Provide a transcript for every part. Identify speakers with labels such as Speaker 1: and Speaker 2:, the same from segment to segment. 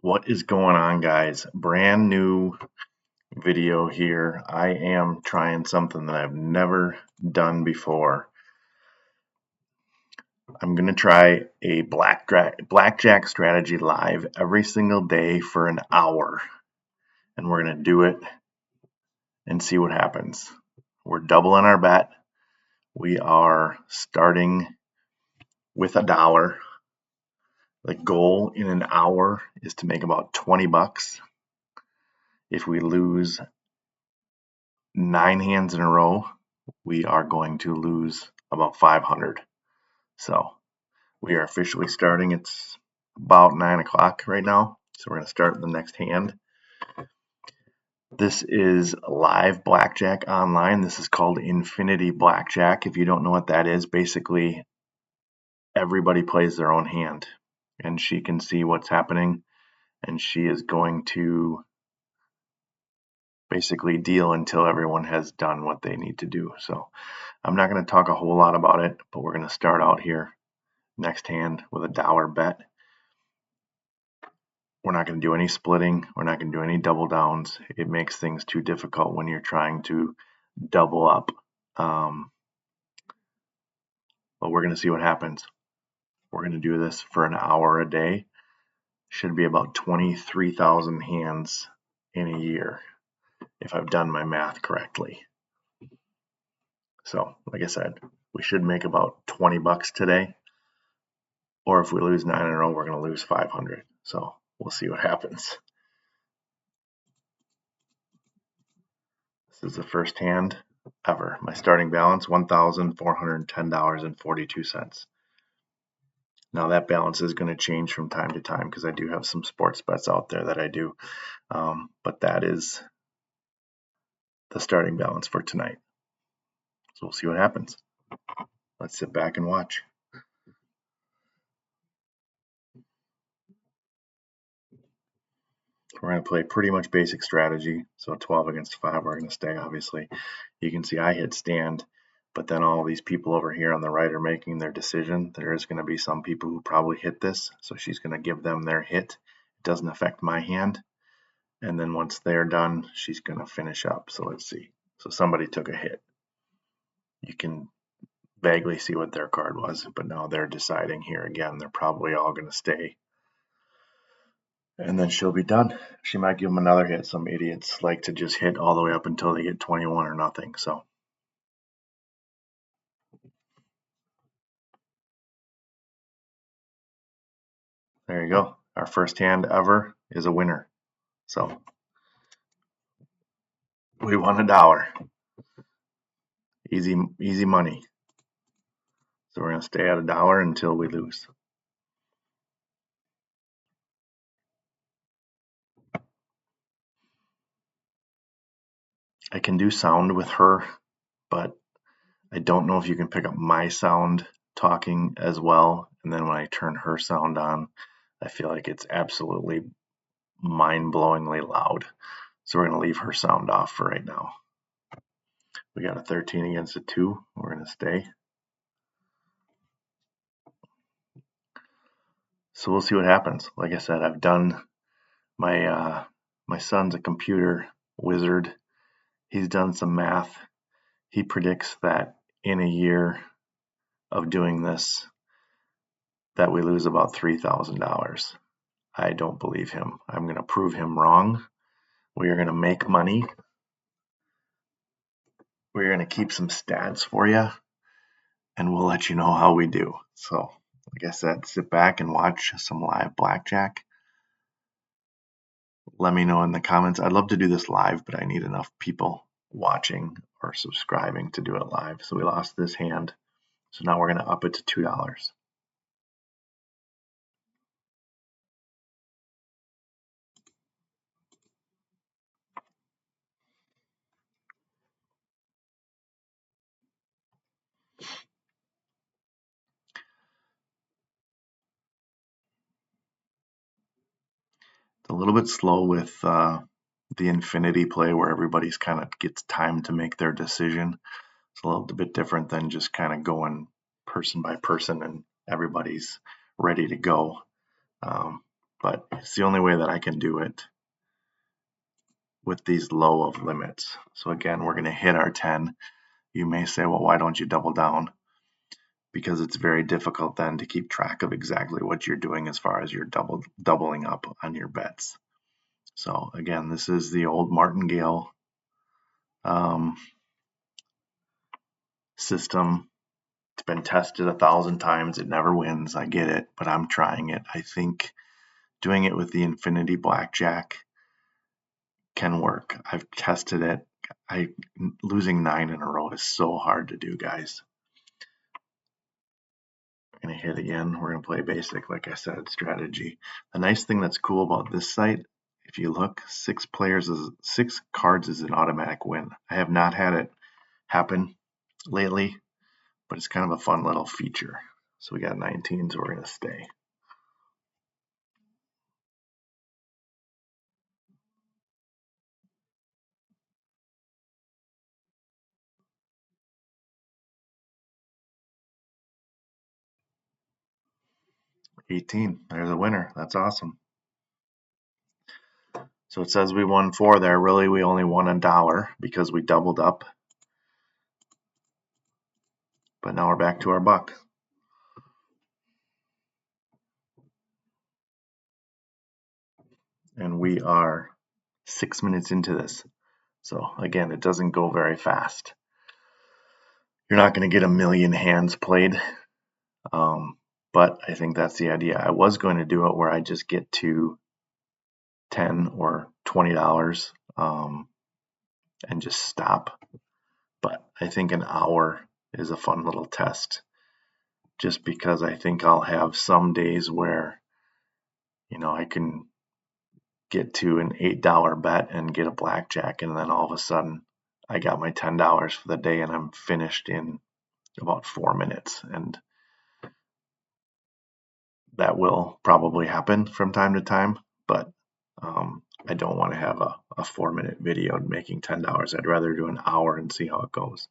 Speaker 1: What is going on, guys? Brand new video here. I am trying something that I've never done before. I'm going to try a blackjack strategy live every single day for an hour. And we're going to do it and see what happens. We're doubling our bet. We are starting with $1. The goal in an hour is to make about 20 bucks. If we lose 9 hands in a row, we are going to lose about 500. So we are officially starting. It's about 9 o'clock right now. So we're going to start the next hand. This is live blackjack online. This is called Infinity Blackjack. If you don't know what that is, basically everybody plays their own hand and she can see what's happening and she is going to basically deal until everyone has done what they need to do. So I'm not going to talk a whole lot about it, but we're going to start out here next hand with $1 bet. We're not going to do any splitting. We're not going to do any double downs. It makes things too difficult when you're trying to double up. But we're going to see what happens. We're going to do this for an hour a day. Should be about 23,000 hands in a year, if I've done my math correctly. So, like I said, we should make about 20 bucks today. Or if we lose 9 in a row, we're going to lose 500. So we'll see what happens. This is the first hand ever. My starting balance, $1,410.42. Now that balance is going to change from time to time because I do have some sports bets out there that I do. But that is the starting balance for tonight. So we'll see what happens. Let's sit back and watch. We're going to play pretty much basic strategy. So 12 against 5, we're going to stay, obviously. You can see I hit stand, but then all these people over here on the right are making their decision. There is going to be some people who probably hit this, so she's going to give them their hit. It doesn't affect my hand. And then once they're done, she's going to finish up. So let's see. So somebody took a hit. You can vaguely see what their card was, but now they're deciding here again. They're probably all going to stay. And then she'll be done. She might give them another hit. Some idiots like to just hit all the way up until they get 21 or nothing. So there you go. Our first hand ever is a winner. So we won $1. Easy money. So we're going to stay at $1 until we lose. I can do sound with her, but I don't know if you can pick up my sound talking as well. And then when I turn her sound on, I feel like it's absolutely mind-blowingly loud. So we're going to leave her sound off for right now. We got a 13 against a 2. We're going to stay. So we'll see what happens. Like I said, I've done my son's a computer wizard. He's done some math. He predicts that in a year of doing this, that we lose about $3,000. I don't believe him. I'm going to prove him wrong. We are going to make money. We're going to keep some stats for you, and we'll let you know how we do. So, like I said, sit back and watch some live blackjack. Let me know in the comments. I'd love to do this live, but I need enough people watching or subscribing to do it live. So we lost this hand. So now we're going to up it to $2. It's a little bit slow with the infinity play where everybody's kind of gets time to make their decision. It's a little bit different than just kind of going person by person and everybody's ready to go. but it's the only way that I can do it with these low of limits. So again, we're going to hit our 10. You may say, well, why don't you double down? Because it's very difficult then to keep track of exactly what you're doing as far as you're doubling up on your bets. So again, this is the old martingale system. It's been tested 1,000 times. It never wins. I get it, but I'm trying it. I think doing it with the infinity blackjack can work. I've tested it. Losing 9 in a row is so hard to do, guys. We're going to hit again. We're going to play basic, like I said, strategy. The nice thing that's cool about this site, if you look, 6 cards is an automatic win. I have not had it happen lately, but it's kind of a fun little feature. So we got 19, so we're going to stay. $18. There's a winner. That's awesome. So it says we won 4 there. Really, we only won $1 because we doubled up. But now we're back to our buck. And we are 6 minutes into this. So again, it doesn't go very fast. You're not going to get a million hands played. But I think that's the idea. I was going to do it where I just get to $10 or $20 and just stop. But I think an hour is a fun little test, just because I think I'll have some days where, I can get to an $8 bet and get a blackjack, and then all of a sudden I got my $10 for the day and I'm finished in about 4 minutes. And that will probably happen from time to time, but I don't want to have a 4-minute video making $10. I'd rather do an hour and see how it goes.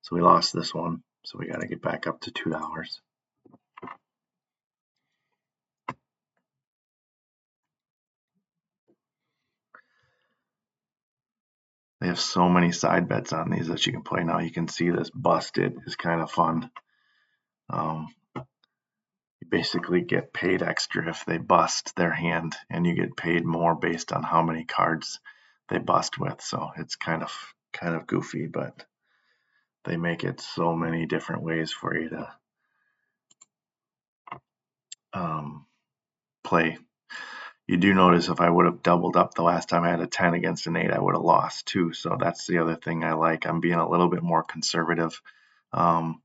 Speaker 1: So we lost this one, so we got to get back up to $2. They have so many side bets on these that you can play now. You can see this busted is kind of fun. You basically get paid extra if they bust their hand, and you get paid more based on how many cards they bust with. So it's kind of goofy, but they make it so many different ways for you to play. You do notice if I would have doubled up the last time I had a 10 against an 8, I would have lost too. So that's the other thing I like. I'm being a little bit more conservative.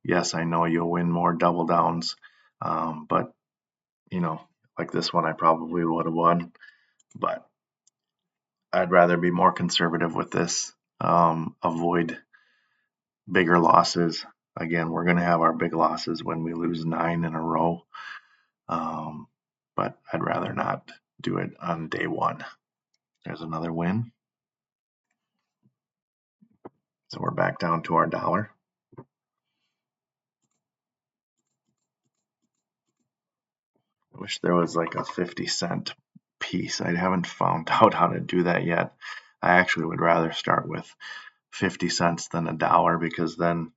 Speaker 1: Yes, I know you'll win more double downs, but like this one, I probably would have won. But I'd rather be more conservative with this, avoid bigger losses. Again, we're going to have our big losses when we lose 9 in a row. But I'd rather not do it on day one. There's another win. So we're back down to our dollar. I wish there was like a 50-cent piece. I haven't found out how to do that yet. I actually would rather start with 50 cents than $1, because then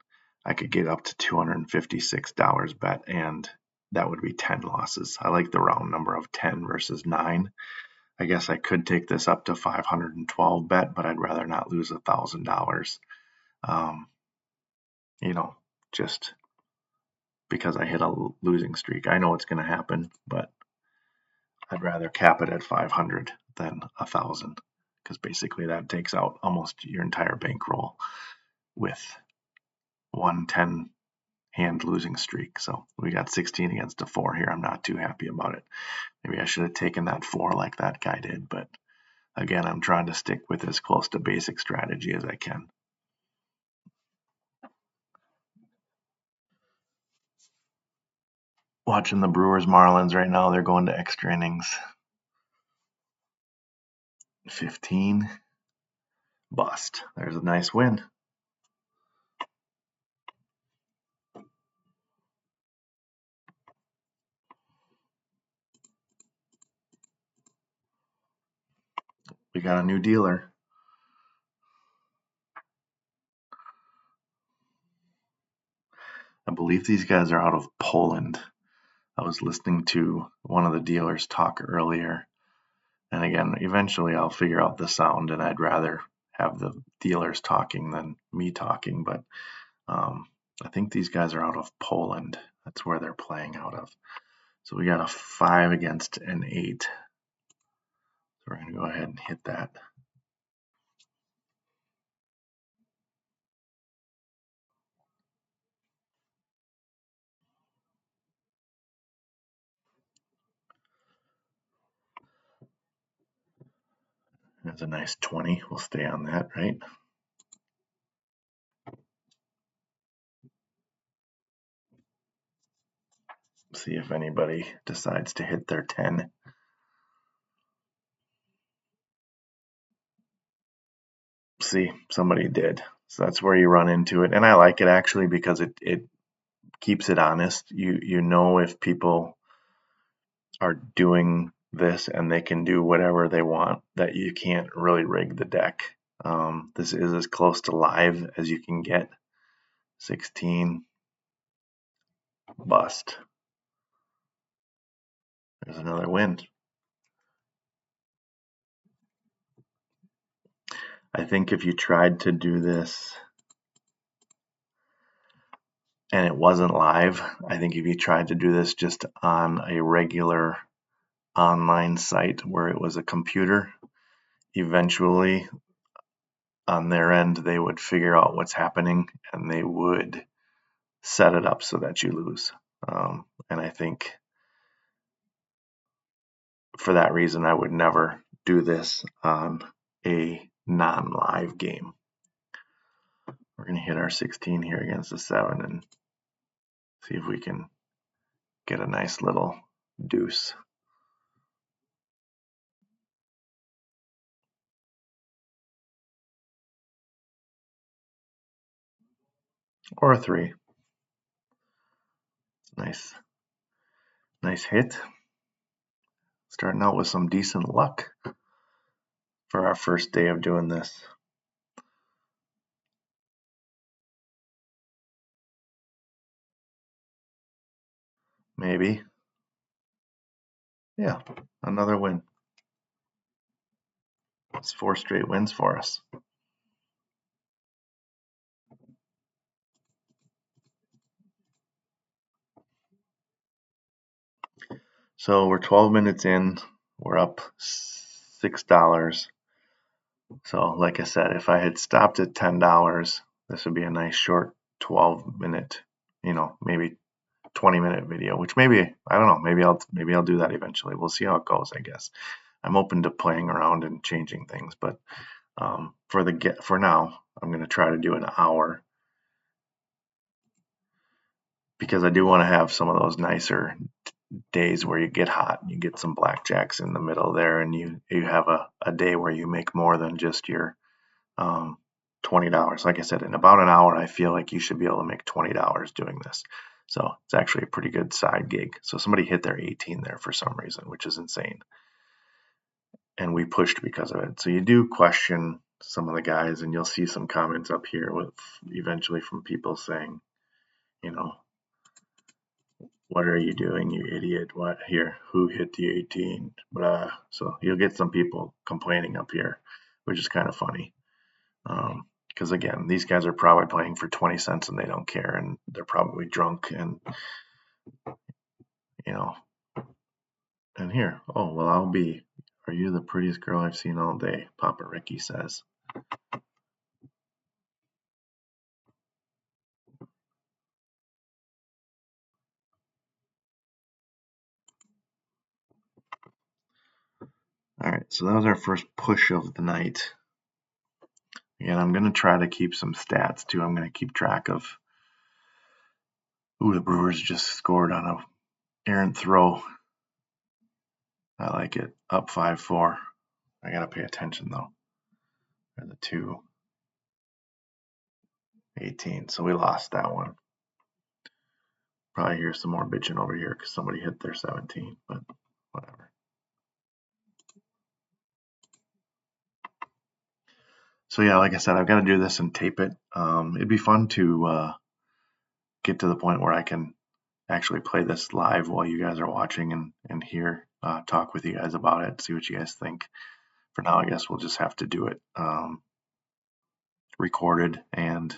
Speaker 1: I could get up to $256 bet, and that would be 10 losses. I like the round number of 10 versus 9. I guess I could take this up to 512 bet, but I'd rather not lose $1,000. Just because I hit a losing streak. I know it's going to happen, but I'd rather cap it at 500 than 1,000, because basically that takes out almost your entire bankroll with 110 hand losing streak. So we got 16 against a 4 here. I'm not too happy about it. Maybe I should have taken that 4 like that guy did, but again, I'm trying to stick with as close to basic strategy as I can. Watching the Brewers Marlins right now. They're going to extra innings. 15. Bust. There's a nice win. got a new dealer. I believe these guys are out of Poland. I was listening to one of the dealers talk earlier. And again, eventually I'll figure out the sound, and I'd rather have the dealers talking than me talking. But I think these guys are out of Poland. That's where they're playing out of. So we got a 5 against an 8. So we're going to go ahead and hit that. That's a nice 20. We'll stay on that, right? See if anybody decides to hit their 10. See, somebody did. So that's where you run into it. And I like it actually because it keeps it honest. You know if people are doing this and they can do whatever they want, that you can't really rig the deck. This is as close to live as you can get. 16. Bust. There's another win. I think if you tried to do this and it wasn't live, I think if you tried to do this just on a regular online site where it was a computer, eventually on their end they would figure out what's happening and they would set it up so that you lose. And I think for that reason, I would never do this on a non-live game. We're going to hit our 16 here against the 7 and see if we can get a nice little deuce. Or a 3. Nice hit. Starting out with some decent luck for our first day of doing this. Maybe. Yeah, another win. It's 4 straight wins for us. So we're 12 minutes in. We're up $6. So like I said, if I had stopped at $10, this would be a nice short 12-minute, maybe 20-minute video, which maybe, I don't know, maybe I'll do that eventually. We'll see how it goes, I guess. I'm open to playing around and changing things, but for now, I'm going to try to do an hour because I do want to have some of those nicer days where you get hot and you get some blackjacks in the middle there, and you have a day where you make more than just your $20. Like I said, in about an hour, I feel like you should be able to make $20 doing this. So it's actually a pretty good side gig. So somebody hit their 18 there for some reason, which is insane. And we pushed because of it. So you do question some of the guys, and you'll see some comments up here with eventually from people saying, what are you doing, you idiot? What here? Who hit the 18? Blah. So you'll get some people complaining up here, which is kind of funny. Because again, these guys are probably playing for 20 cents and they don't care, and they're probably drunk, and and here, oh well, are you the prettiest girl I've seen all day? Papa Ricky says. All right, so that was our first push of the night. Again, I'm going to try to keep some stats too. I'm going to keep track of the Brewers just scored on a errant throw. I like it. Up 5-4. I got to pay attention though. There's the 2. 18. So we lost that one. Probably hear some more bitching over here because somebody hit their 17, but whatever. So yeah, like I said, I've got to do this and tape it. It'd be fun to get to the point where I can actually play this live while you guys are watching and hear talk with you guys about it, see what you guys think. For now, I guess we'll just have to do it recorded and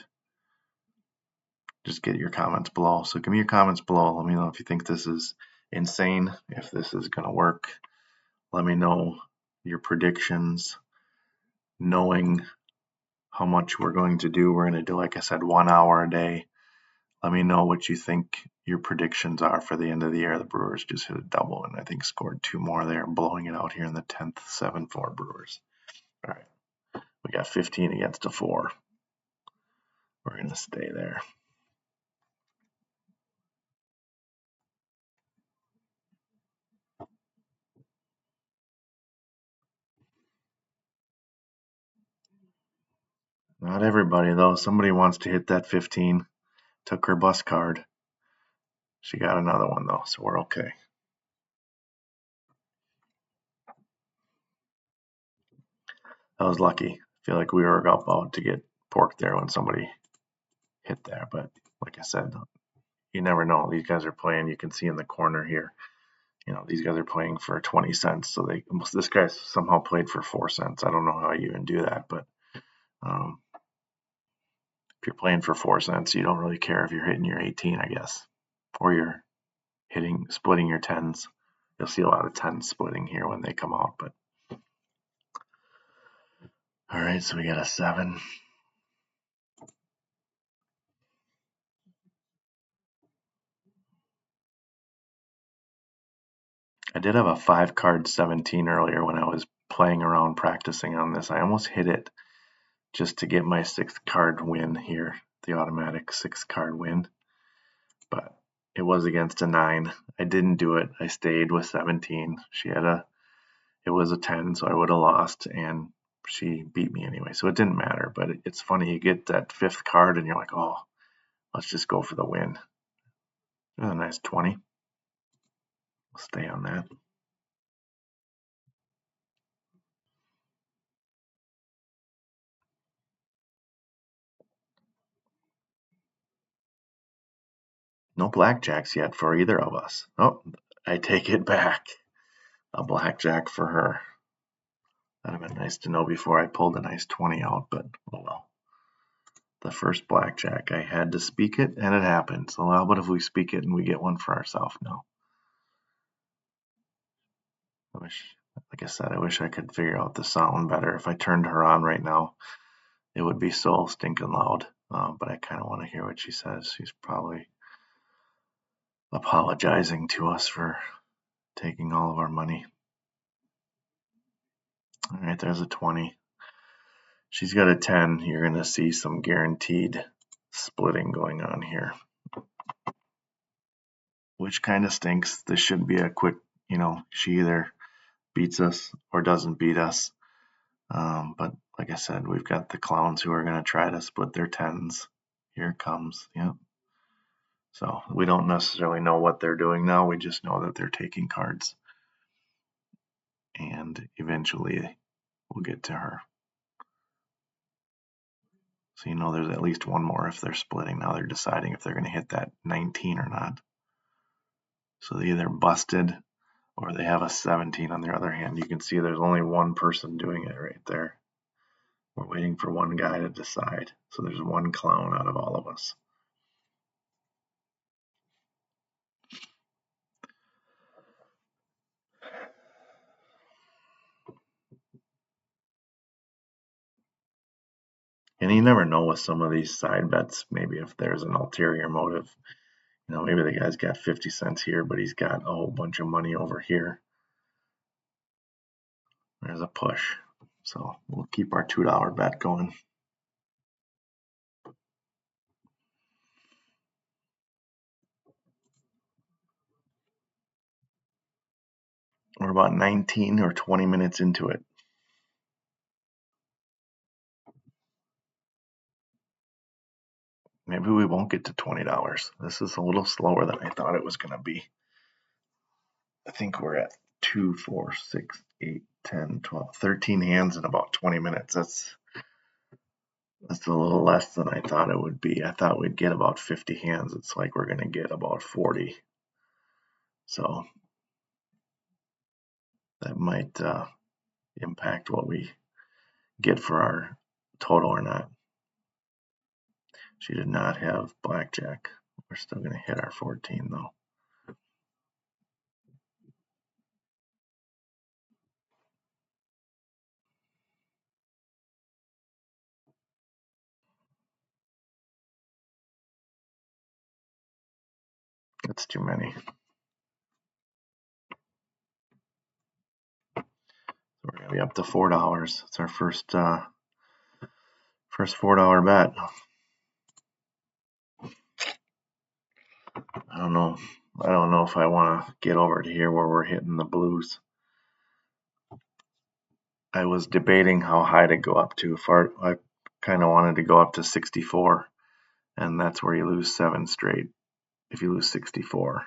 Speaker 1: just get your comments below. So give me your comments below. Let me know if you think this is insane, if this is going to work. Let me know your predictions, knowing how much we're going to do. We're going to do, like I said, 1 hour a day. Let me know what you think your predictions are for the end of the year. The Brewers just hit a double and I think scored 2 more there, blowing it out here in the 10th, 7-4 Brewers. All right, we got 15 against a 4. We're going to stay there. Not everybody, though. Somebody wants to hit that 15. Took her bus card. She got another one, though, so we're okay. That was lucky. I feel like we were about to get porked there when somebody hit there, but like I said, you never know. These guys are playing. You can see in the corner here. These guys are playing for 20 cents. So this guy somehow played for 4 cents. I don't know how you even do that, but if you're playing for 4 cents, you don't really care if you're hitting your 18, I guess, or you're splitting your 10s. You'll see a lot of 10s splitting here when they come out, but all right, so we got a 7. I did have a 5-card 17 earlier when I was playing around practicing on this. I almost hit it just to get my 6th card win here, the automatic 6-card win, but it was against a 9. I didn't do it. I stayed with 17. It was a 10, so I would have lost, and she beat me anyway, so it didn't matter. But it's funny, you get that 5th card and you're like, oh, let's just go for the win. A nice 20. We'll stay on that. No blackjacks yet for either of us. Oh, I take it back. A blackjack for her. That'd have been nice to know before I pulled a nice 20 out, but oh well. The first blackjack, I had to speak it, and it happened. So how about if we speak it and we get one for ourselves now? Like I said, I wish I could figure out the sound better. If I turned her on right now, it would be so stinking loud. But I kind of want to hear what she says. She's probably apologizing to us for taking all of our money. All right, there's a 20. She's got a 10. You're going to see some guaranteed splitting going on here, which kind of stinks. This should be a quick, she either beats us or doesn't beat us. But like I said, we've got the clowns who are going to try to split their 10s. Here it comes. Yep. So we don't necessarily know what they're doing now. We just know that they're taking cards. And eventually we'll get to her. So there's at least one more if they're splitting. Now they're deciding if they're going to hit that 19 or not. So they either busted or they have a 17 on their other hand. You can see there's only one person doing it right there. We're waiting for one guy to decide. So there's one clown out of all of us. And you never know with some of these side bets, maybe if there's an ulterior motive. Maybe the guy's got 50 cents here, but he's got a whole bunch of money over here. There's a push. So we'll keep our $2 bet going. We're about 19 or 20 minutes into it. Maybe we won't get to $20. This is a little slower than I thought it was going to be. I think we're at 2, 4, 6, 8, 10, 12, 13 hands in about 20 minutes. That's a little less than I thought it would be. I thought we'd get about 50 hands. It's like we're going to get about 40. So that might impact what we get for our total or not. She did not have blackjack. We're still going to hit our 14 though. That's too many. So we're going to be up to $4. It's our first $4 bet. I don't know. I don't know if I want to get over to here where we're hitting the blues. I was debating how high to go up to. I kind of wanted to go up to 64, and that's where you lose 7 straight if you lose 64.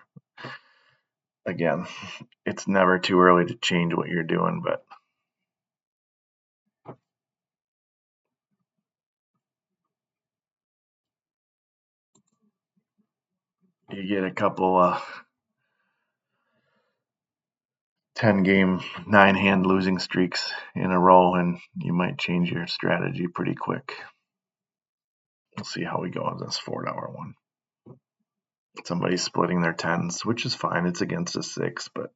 Speaker 1: Again, it's never too early to change what you're doing, but you get a couple 10-game, 9-hand losing streaks in a row, and you might change your strategy pretty quick. We'll see how we go on this $4 one. Somebody's splitting their 10s, which is fine. It's against a 6, but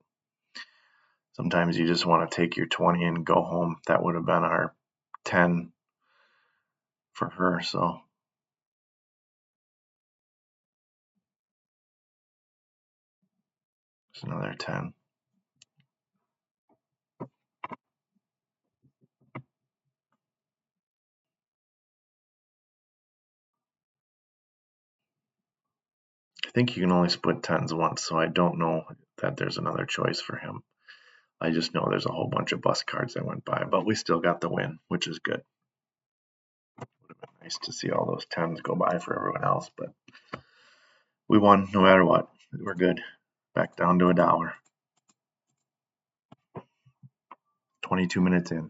Speaker 1: sometimes you just want to take your 20 and go home. That would have been our 10 for her, so it's another 10. I think you can only split 10s once, so I don't know that there's another choice for him. I just know there's a whole bunch of bus cards that went by, but we still got the win, which is good. Would have been nice to see all those 10s go by for everyone else, but we won no matter what. We're good. Back down to $1. 22 minutes in.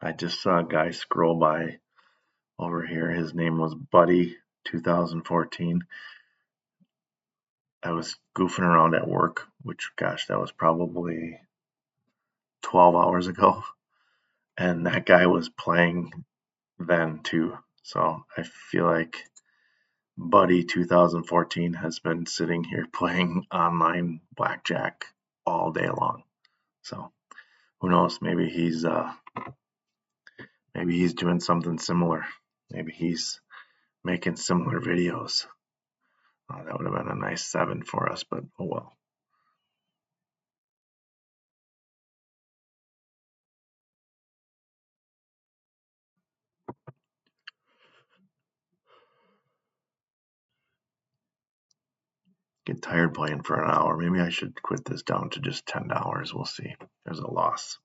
Speaker 1: I just saw a guy scroll by over here. His name was Buddy 2014. I was goofing around at work, which, gosh, that was probably 12 hours ago. And that guy was playing then too. So I feel like Buddy 2014 has been sitting here playing online blackjack all day long. So who knows? Maybe he's doing something similar. Maybe he's making similar videos. That would have been a nice 7 for us, but oh well. Get tired playing for an hour. Maybe I should quit this down to just $10. We'll see. There's a loss.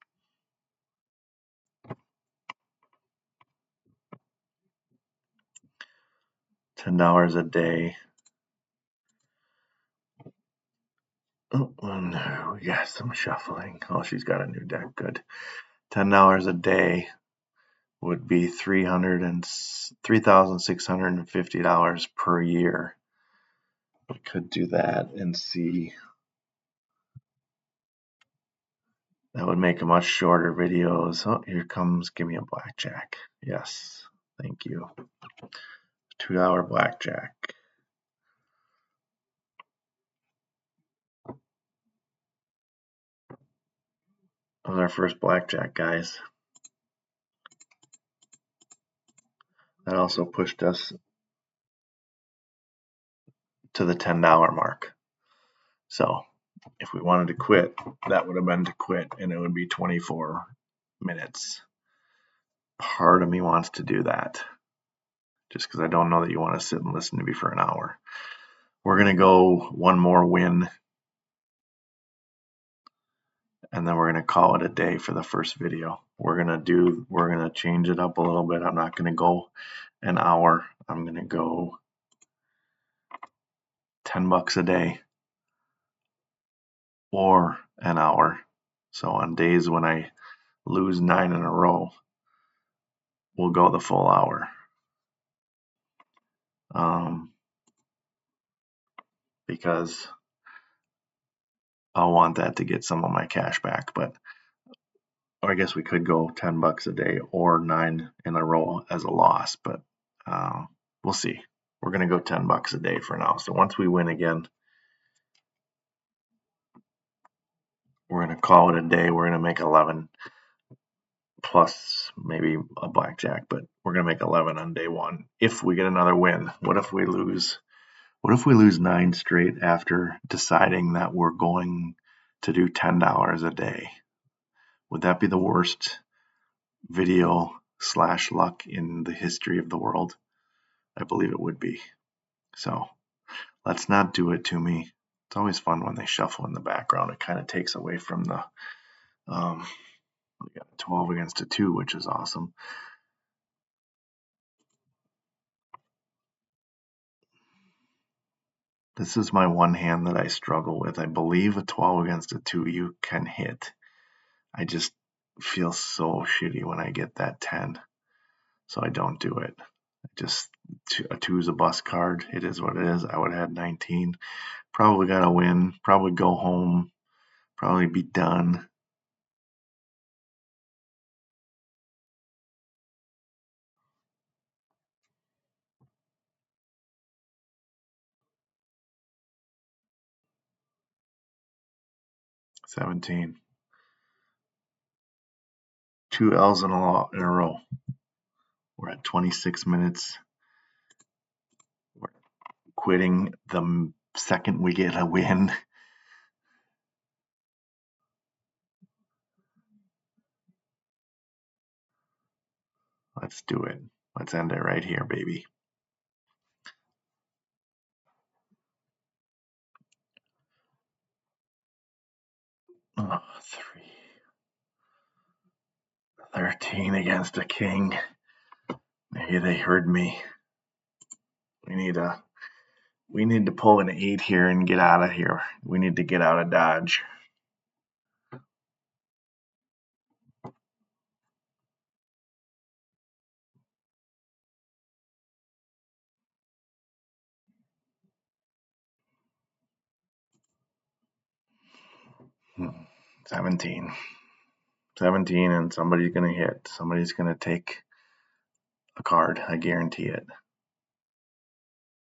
Speaker 1: $10 a day. Oh, no, we got some shuffling. Oh, she's got a new deck. Good. $10 a day would be $3,650 per year. We could do that and see. That would make a much shorter videos. Oh, here comes Give Me a Blackjack. Yes, thank you. $2 blackjack. That was our first blackjack, guys. That also pushed us to the $10 mark. So if we wanted to quit, that would have been to quit, and it would be 24 minutes. Part of me wants to do that, just because I don't know that you want to sit and listen to me for an hour. We're going to go one more win, and then we're going to call it a day for the first video. We're going to change it up a little bit. I'm not going to go an hour. I'm going to go $10 a day. or an hour. So on days when I lose 9 in a row, we'll go the full hour. Because I'll want that to get some of my cash back. But or I guess we could go $10 a day or 9 in a row as a loss, but we'll see. We're gonna go $10 a day for now. So once we win again, we're gonna call it a day. We're gonna make 11 plus maybe a blackjack, but we're gonna make 11 on day one if we get another win. What if we lose? What if we lose 9 straight after deciding that we're going to do $10 a day? Would that be the worst video / luck in the history of the world? I believe it would be. So let's not do it to me. It's always fun when they shuffle in the background. It kind of takes away from the we got 12 against a 2, which is awesome. This is my one hand that I struggle with. I believe a 12 against a 2 you can hit. I just feel so shitty when I get that 10. So I don't do it. Just a 2 is a bus card. It is what it is. I would have had 19. Probably got to win. Probably go home. Probably be done. $17. 2 L's in a row. We're at 26 minutes. We're quitting the second we get a win. Let's do it. Let's end it right here, baby. Oh, 3. 13 against a king. Maybe they heard me. We need to pull an 8 here and get out of here. We need to get out of Dodge. Hmm. 17. 17, and somebody's going to hit. Somebody's going to take a card. I guarantee it.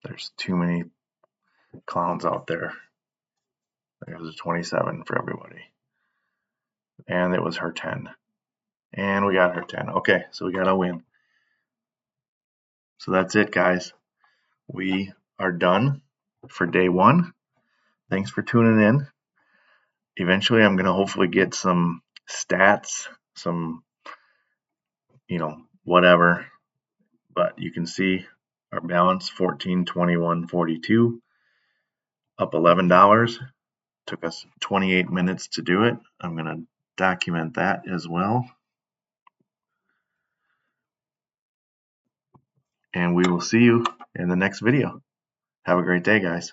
Speaker 1: There's too many clowns out there. There's a 27 for everybody. And it was her 10. And we got her 10. Okay, so we got a win. So that's it, guys. We are done for day one. Thanks for tuning in. Eventually, I'm going to hopefully get some stats, some, whatever. But you can see our balance 14, 21, 42, up $11. Took us 28 minutes to do it. I'm going to document that as well. And we will see you in the next video. Have a great day, guys.